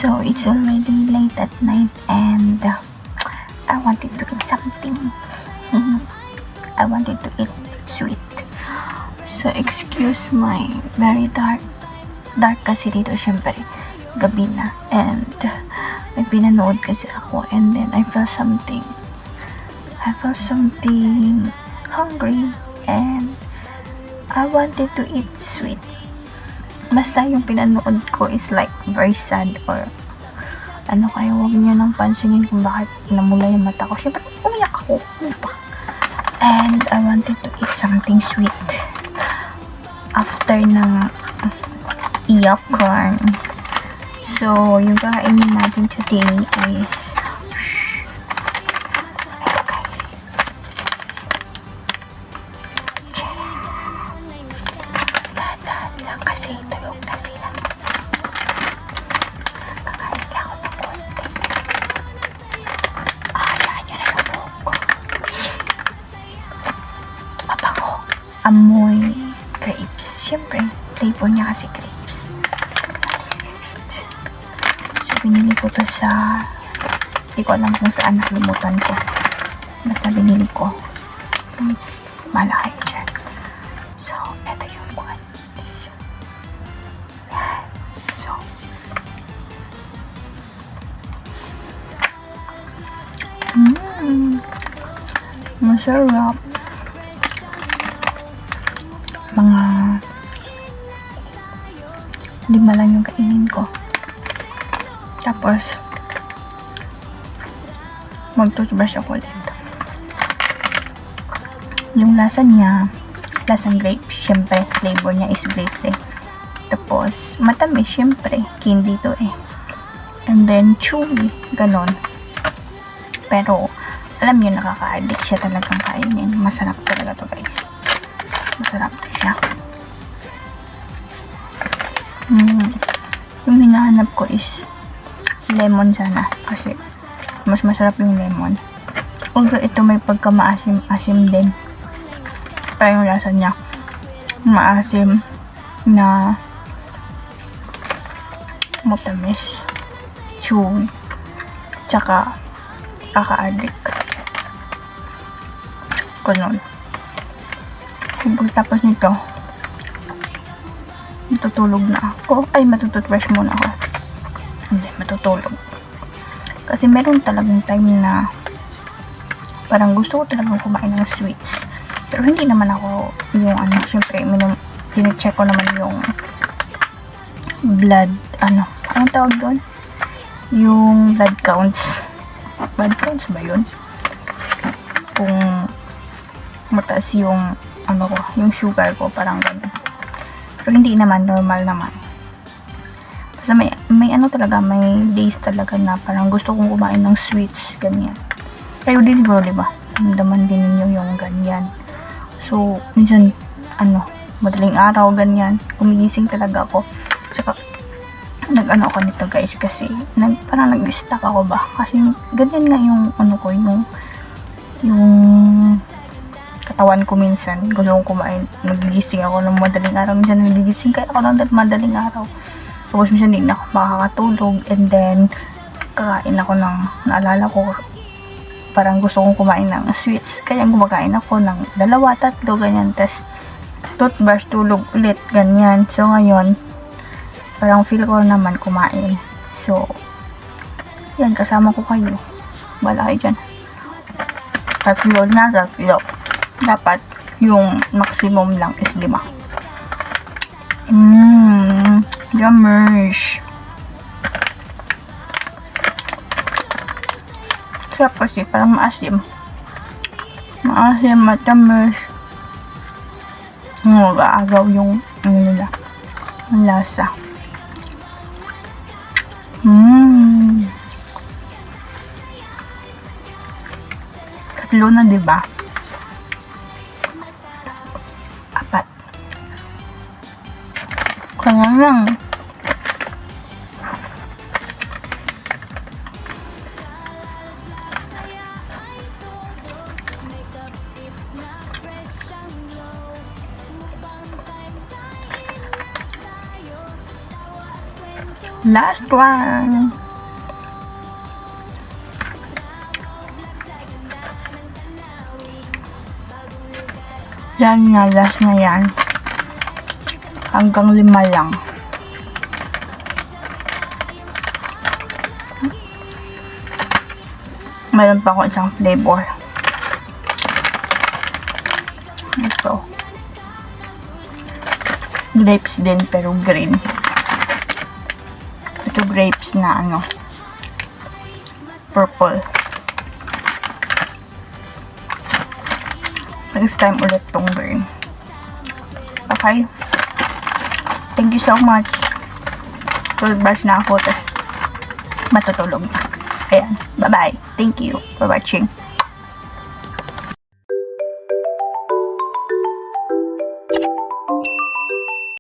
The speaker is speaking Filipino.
So it's already late at night and I wanted to eat something. I wanted to eat sweet. So excuse my very dark kasi dito syempre gabi na and may pinanood kasi ako and then I felt something hungry and I wanted to eat sweet. Basta yung pinanood ko is like very sad or ano, kaya huwag niyo nang pansinin kung bakit namula yung mata ko. Siyempre, umiyak ako. And I wanted to eat something sweet after ng iyak ko. So, yung kakainin natin today is guys. Dahan-dahan lang kasi tulog na sila. Kakain lang ako ng konti. Hayaan nyo na yung buhok ko. Mabango. Amoy grapes. Siyempre, flavor niya kasi grapes. Binili ko to sa, hindi ko alam kung saan, nakalimutan ko. Basta binili ko. Malaki dyan. So, eto yung one. So, masarap. Mga 5 lang yung kainin ko. Tapos, mag-toothbrush ako ulit. Yung lasa niya, lasang grapes. Syempre, flavor niya is grapes eh. Tapos, matamis, syempre. Candy to eh. And then, chewy. Ganon. Pero, alam niyo, nakaka-addict siya talagang kainin. Masarap talaga to guys. Masarap to siya. Yung hinahanap ko is lemon sana kasi mas masarap yung lemon. Although ito may pagka-maasim-asim din. Parang yung lasa niya maasim na matamis, chewy, tsaka kaka-addict. Ganun. Pagtapos nito, matutulog na ako. Ay, matututbrush muna ako. Hindi, matutulog. Kasi meron talagang time na parang gusto ko talagang kumain ng sweets. Pero hindi naman ako yung ano, syempre, tine-check ko naman yung blood, anong tawag doon? Yung blood counts. Blood counts ba yun? Kung mataas yung, yung sugar ko, parang gano'n. Pero hindi naman, normal naman. Kasi may talaga, may days talaga na parang gusto kong kumain ng sweets, ganyan. Kayo din siguro, diba? Naman din ninyo yung ganyan. So, minsan, madaling araw, ganyan. Kumigising talaga ako. Saka, ako nito guys, kasi parang nag-stuck ako ba? Kasi ganyan nga yung, yung katawan ko minsan. Gusto kong kumain. Nagigising ako ng madaling araw. Minsan nagigising kaya ako ng madaling araw. Tapos minsan din ako makakatulog and then kakain ako ng, naalala ko parang gusto kong kumain ng sweets, kaya kumakain ako ng 2, 3 ganyan, tas toothbrush, tulog ulit, ganyan. So ngayon parang feel ko naman kumain, so yan, kasama ko kayo, wala kayo dyan. 3 dapat yung maximum lang is 5. Yummers. Sarap kasi, parang maasim. Maasim, matamis. Agaw yung, nila, ang lasa. 3 na, diba? 4. Kaya lang. Last one. Yan na, last na yan. Hanggang 5 lang. Meron pa ako isang flavor. Ito. Grapes din pero green. Ito grapes na ano, purple. Next time ulit tong green. Okay. Thank you so much. Tulbas na ako, tas matutulog na. Ayan. Bye-bye. Thank you for watching.